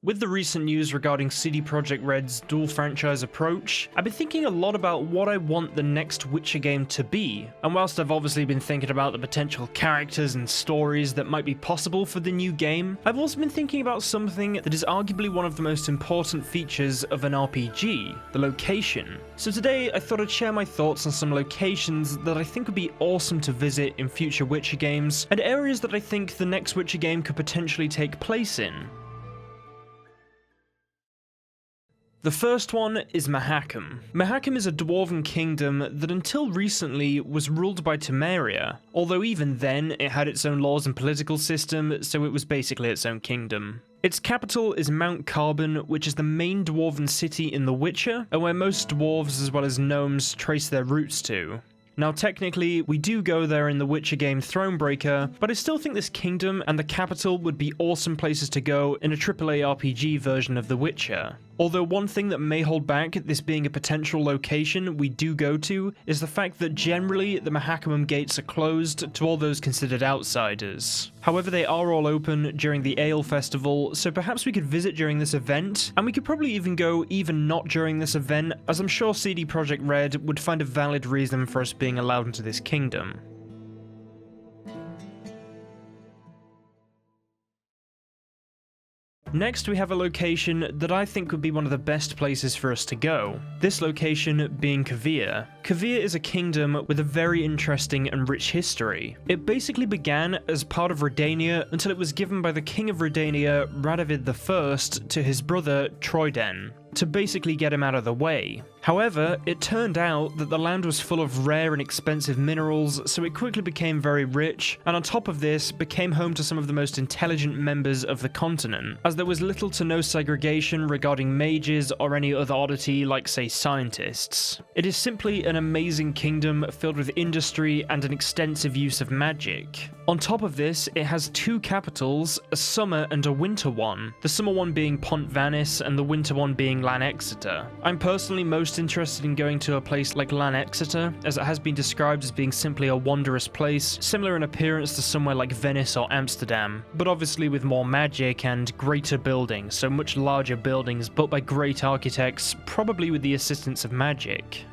With the recent news regarding cdprojektred's dual franchise approach, I've been thinking a lot about what I want the next Witcher game to be, and whilst I've obviously been thinking about the potential characters and stories that might be possible for the new game, I've also been thinking about something that is arguably one of the most important features of an RPG, the location. So today I thought I'd share my thoughts on some locations that I think would be awesome to visit in future Witcher games, and areas that I think the next Witcher game could potentially take place in. The first one is Mahaken. Mahaken is a dwarven kingdom that until recently was ruled by Temeria, although even then it had its own laws and political system, so it was basically its own kingdom. Its capital is Mount Carbon, which is the main dwarven city in The Witcher, and where most dwarves as well as gnomes trace their roots to. Now technically, we do go there in the Witcher game Thronebreaker, but I still think this kingdom and the capital would be awesome places to go in a AAA RPG version of The Witcher. Although one thing that may hold back this being a potential location we do go to is the fact that generally the Mahaken gates are closed to all those considered outsiders. However, they are all open during the Ale Festival, so perhaps we could visit during this event, and we could probably even go even not during this event, as I'm sure cdprojektred would find a valid reason for us being allowed into this kingdom. Next, we have a location that I think would be one of the best places for us to go. This location being Covere. Covere is a kingdom with a very interesting and rich history. It basically began as part of Redania until it was given by the King of Redania, Radovid I, to his brother Troyden, to basically get him out of the way. However, it turned out that the land was full of rare and expensive minerals, so it quickly became very rich, and on top of this, became home to some of the most intelligent members of the continent, as there was little to no segregation regarding mages or any other oddity like, say, scientists. It is simply an amazing kingdom filled with industry and an extensive use of magic. On top of this, it has two capitals, a summer and a winter one, the summer one being Pont Vanis and the winter one being Lan Exeter. I'm personally most interested in going to a place like Lan Exeter, as it has been described as being simply a wondrous place, similar in appearance to somewhere like Venice or Amsterdam, but obviously with more magic and greater buildings, so much larger buildings built by great architects, probably with the assistance of magic.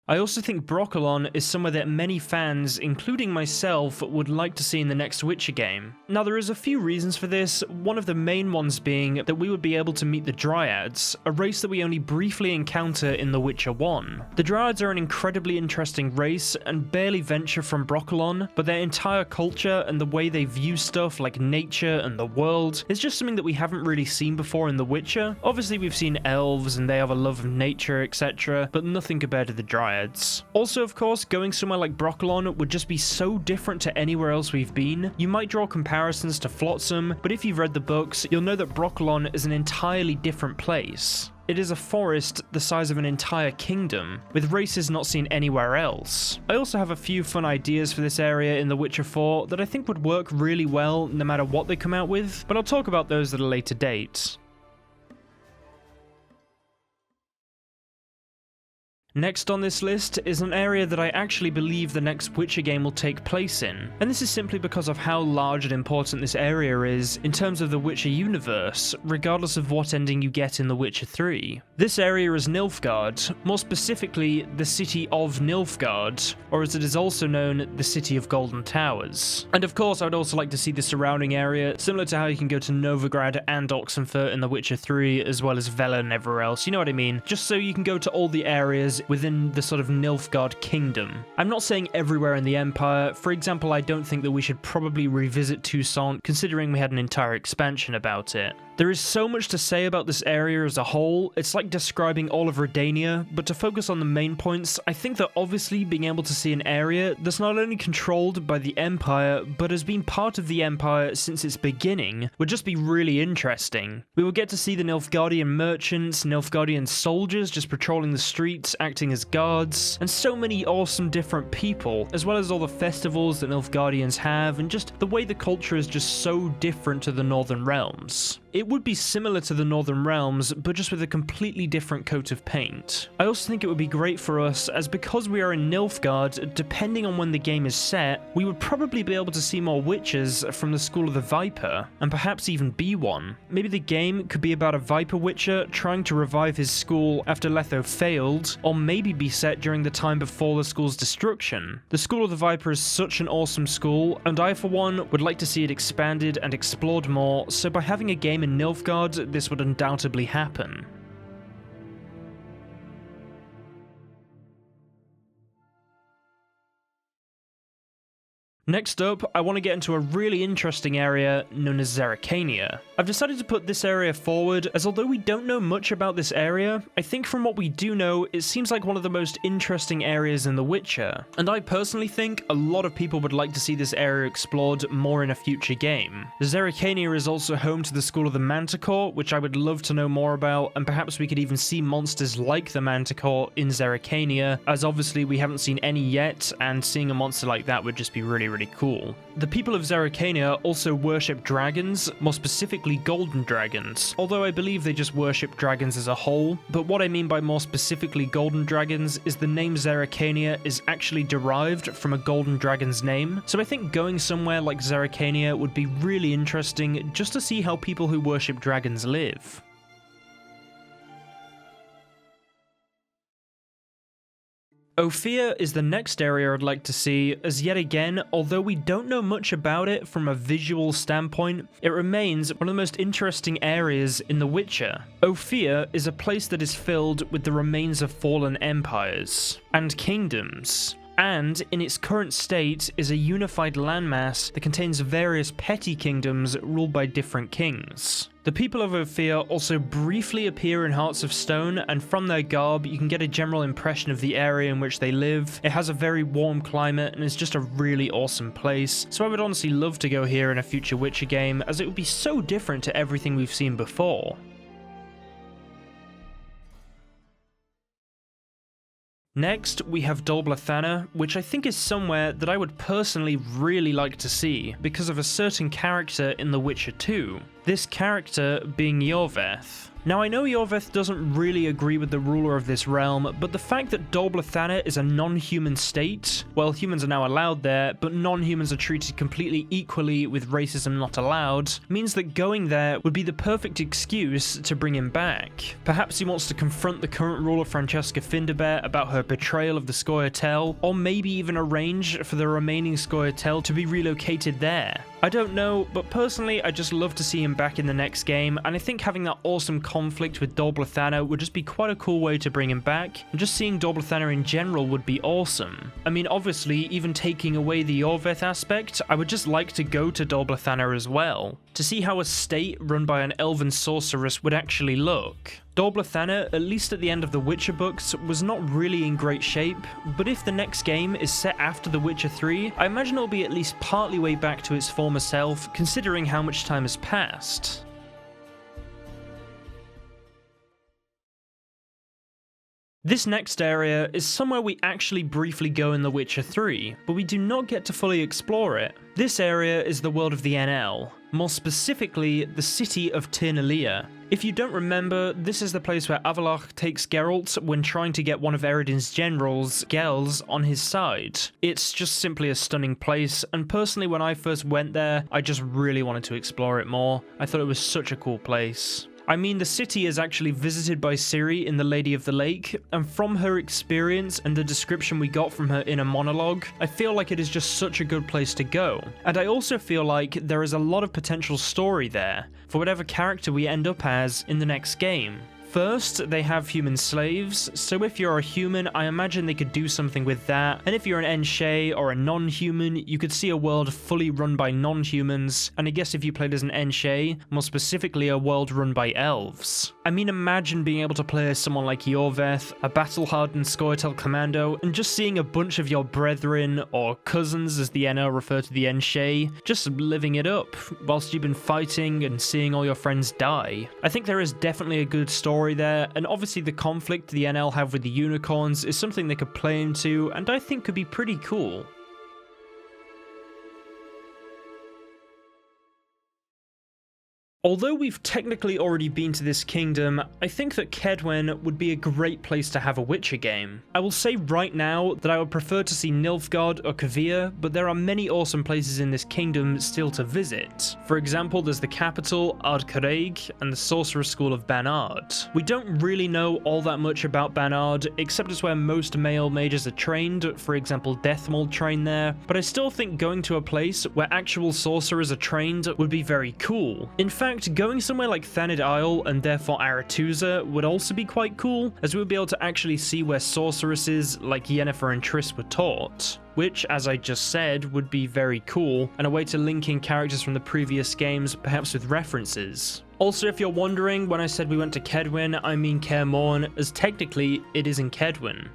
I also think Brokilon is somewhere that many fans, including myself, would like to see in the next Witcher game. Now there is a few reasons for this, one of the main ones being that we would be able to meet the Dryads, a race that we only briefly encounter in The Witcher 1. The Dryads are an incredibly interesting race and barely venture from Brokilon, but their entire culture and the way they view stuff like nature and the world is just something that we haven't really seen before in The Witcher. Obviously we've seen elves and they have a love of nature, etc., but nothing compared to the Dryads. Also, of course, going somewhere like Brokilon would just be so different to anywhere else we've been. You might draw comparisons to Flotsam, but if you've read the books, you'll know that Brokilon is an entirely different place. It is a forest the size of an entire kingdom, with races not seen anywhere else. I also have a few fun ideas for this area in The Witcher 4 that I think would work really well no matter what they come out with, but I'll talk about those at a later date. Next on this list is an area that I actually believe the next Witcher game will take place in, and this is simply because of how large and important this area is in terms of the Witcher universe, regardless of what ending you get in The Witcher 3. This area is Nilfgaard, more specifically the city of Nilfgaard, or as it is also known, the City of Golden Towers. And of course I would also like to see the surrounding area, similar to how you can go to Novigrad and Oxenfurt in The Witcher 3, as well as Vela and everywhere else, you know what I mean? Just so you can go to all the areas within the sort of Nilfgaard kingdom. I'm not saying everywhere in the Empire. For example, I don't think that we should probably revisit Toussaint, considering we had an entire expansion about it. There is so much to say about this area as a whole, it's like describing all of Redania, but to focus on the main points, I think that obviously being able to see an area that's not only controlled by the Empire, but has been part of the Empire since its beginning, would just be really interesting. We will get to see the Nilfgaardian merchants, Nilfgaardian soldiers just patrolling the streets, acting as guards, and so many awesome different people, as well as all the festivals that Nilfgaardians have, and just the way the culture is just so different to the Northern Realms. it would be similar to the Northern Realms, but just with a completely different coat of paint. I also think it would be great for us, as because we are in Nilfgaard, depending on when the game is set, we would probably be able to see more witches from the School of the Viper, and perhaps even be one. Maybe the game could be about a Viper Witcher trying to revive his school after Letho failed, or maybe be set during the time before the school's destruction. The School of the Viper is such an awesome school, and I for one would like to see it expanded and explored more, so by having a game in Nilfgaard, this would undoubtedly happen. Next up, I want to get into a really interesting area known as Zerrikania. I've decided to put this area forward, as although we don't know much about this area, I think from what we do know, it seems like one of the most interesting areas in The Witcher. And I personally think a lot of people would like to see this area explored more in a future game. Zerrikania is also home to the School of the Manticore, which I would love to know more about, and perhaps we could even see monsters like the Manticore in Zerrikania, as obviously we haven't seen any yet, and seeing a monster like that would just be really cool. The people of Zerrikania also worship dragons, more specifically golden dragons, although I believe they just worship dragons as a whole, but what I mean by more specifically golden dragons is the name Zerrikania is actually derived from a golden dragon's name, so I think going somewhere like Zerrikania would be really interesting just to see how people who worship dragons live. Ophir is the next area I'd like to see, as yet again, although we don't know much about it from a visual standpoint, it remains one of the most interesting areas in The Witcher. Ophir is a place that is filled with the remains of fallen empires and kingdoms, and in its current state is a unified landmass that contains various petty kingdoms ruled by different kings. The people of Ophir also briefly appear in Hearts of Stone, and from their garb you can get a general impression of the area in which they live. It has a very warm climate and is just a really awesome place, so I would honestly love to go here in a future Witcher game, as it would be so different to everything we've seen before. Next, we have Dola Fauna, which I think is somewhere that I would personally really like to see, because of a certain character in The Witcher 2. This character being Iorveth. Now I know Iorveth doesn't really agree with the ruler of this realm, but the fact that Dola Fauna is a non-human state, well, humans are now allowed there, but non-humans are treated completely equally with racism not allowed, means that going there would be the perfect excuse to bring him back. Perhaps he wants to confront the current ruler Francesca Findabair about her betrayal of the Scoia'tael, or maybe even arrange for the remaining Scoia'tael to be relocated there. I don't know, but personally I just love to see him back in the next game, and I think having that awesome conflict with Dola Fauna would just be quite a cool way to bring him back, and just seeing Dola Fauna in general would be awesome. I mean, obviously, even taking away the Iorveth aspect, I would just like to go to Dola Fauna as well, to see how a state run by an elven sorceress would actually look. Dola Fauna, at least at the end of the Witcher books, was not really in great shape, but if the next game is set after The Witcher 3, I imagine it'll be at least partly way back to its former self, considering how much time has passed. This next area is somewhere we actually briefly go in The Witcher 3, but we do not get to fully explore it. This area is the world of the NL, more specifically the city of Tirnalia. If you don't remember, this is the place where Avallac'h takes Geralt when trying to get one of Eredin's generals, Gels, on his side. It's just simply a stunning place, and personally when I first went there, I just really wanted to explore it more. I thought it was such a cool place. I mean, the city is actually visited by Ciri in The Lady of the Lake, and from her experience and the description we got from her in a monologue, I feel like it is just such a good place to go. And I also feel like there is a lot of potential story there, for whatever character we end up as in the next game. First, they have human slaves, so if you're a human, I imagine they could do something with that, and if you're an Enshe or a non-human, you could see a world fully run by non-humans, and I guess if you played as an Enshe, more specifically a world run by elves. I mean, imagine being able to play as someone like Iorveth, a battle-hardened Scoia'tael commando, and just seeing a bunch of your brethren, or cousins as the NL refer to the Enshe, just living it up, whilst you've been fighting and seeing all your friends die. I think there is definitely a good story there, and obviously the conflict the NL have with the unicorns is something they could play into, and I think could be pretty cool. Although we've technically already been to this kingdom, I think that Kaedwen would be a great place to have a Witcher game. I will say right now that I would prefer to see Nilfgaard or Covere, but there are many awesome places in this kingdom still to visit. For example, there's the capital, Ardcarreg, and the Sorcerer's School of Banard. We don't really know all that much about Banard, except it's where most male mages are trained, for example Deathmold train there, but I still think going to a place where actual sorcerers are trained would be very cool. In fact, going somewhere like Thanid Isle and therefore Aretuza would also be quite cool, as we would be able to actually see where sorceresses like Yennefer and Triss were taught, which, as I just said, would be very cool, and a way to link in characters from the previous games, perhaps with references. Also, if you're wondering, when I said we went to Kaedwen, I mean Kaer Morhen, as technically it is in Kaedwen.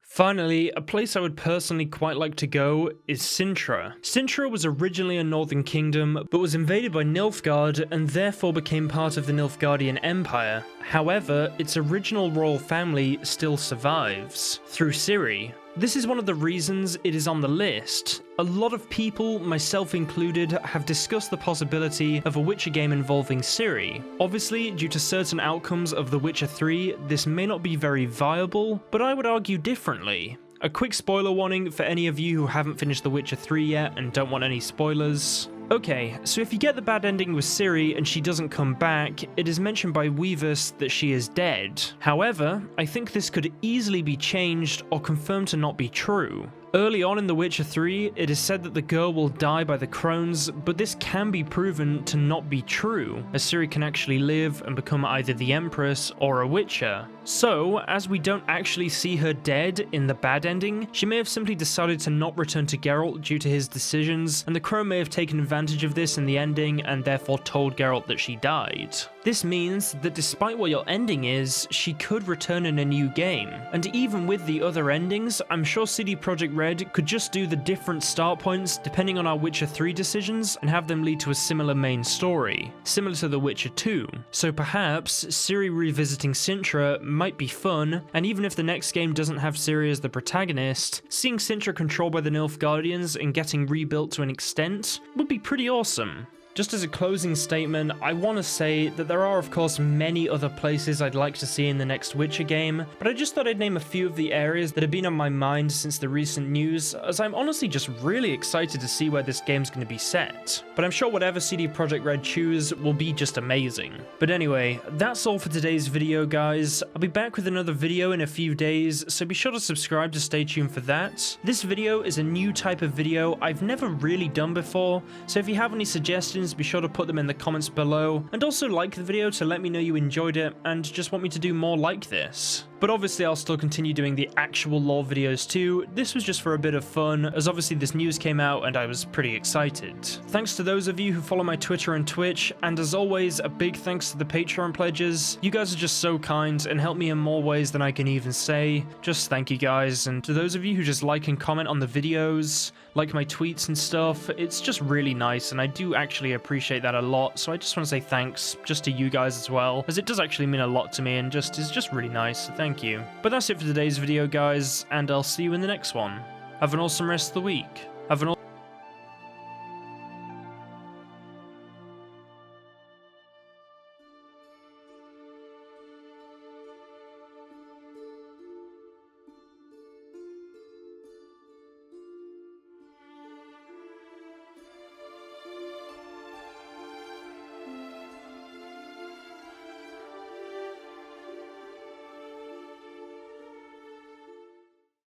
Finally, a place I would personally quite like to go is Sentra. Sentra was originally a northern kingdom, but was invaded by Nilfgaard and therefore became part of the Nilfgaardian Empire. However, its original royal family still survives, through Ciri. This is one of the reasons it is on the list. A lot of people, myself included, have discussed the possibility of a Witcher game involving Ciri. Obviously, due to certain outcomes of The Witcher 3, this may not be very viable, but I would argue differently. A quick spoiler warning for any of you who haven't finished The Witcher 3 yet and don't want any spoilers. Okay, so if you get the bad ending with Ciri and she doesn't come back, it is mentioned by Weavus that she is dead. However, I think this could easily be changed or confirmed to not be true. Early on in The Witcher 3, it is said that the girl will die by the crones, but this can be proven to not be true, as Ciri can actually live and become either the Empress or a Witcher. So, as we don't actually see her dead in the bad ending, she may have simply decided to not return to Geralt due to his decisions, and the crone may have taken advantage of this in the ending and therefore told Geralt that she died. This means that despite what your ending is, she could return in a new game. And even with the other endings, I'm sure cdprojektred could just do the different start points depending on our Witcher 3 decisions and have them lead to a similar main story, similar to The Witcher 2. So perhaps Ciri revisiting Sentra might be fun, and even if the next game doesn't have Ciri as the protagonist, seeing Sentra controlled by the Nilfgaardians and getting rebuilt to an extent would be pretty awesome. Just as a closing statement, I want to say that there are of course many other places I'd like to see in the next Witcher game, but I just thought I'd name a few of the areas that have been on my mind since the recent news, as I'm honestly just really excited to see where this game's going to be set. But I'm sure whatever cdprojektred choose will be just amazing. But anyway, that's all for today's video, guys. I'll be back with another video in a few days, so be sure to subscribe to stay tuned for that. This video is a new type of video I've never really done before, so if you have any suggestions, be sure to put them in the comments below, and also like the video to let me know you enjoyed it and just want me to do more like this. But obviously I'll still continue doing the actual lore videos too. This was just for a bit of fun, as obviously this news came out and I was pretty excited. Thanks to those of you who follow my Twitter and Twitch, and as always, a big thanks to the Patreon pledges. You guys are just so kind and help me in more ways than I can even say. Just thank you guys, and to those of you who just like and comment on the videos, like my tweets and stuff, it's just really nice, and I do actually appreciate that a lot, so I just want to say thanks just to you guys as well, as it does actually mean a lot to me and is just really nice, so thank you. But that's it for today's video, guys, and I'll see you in the next one. Have an awesome rest of the week. Have an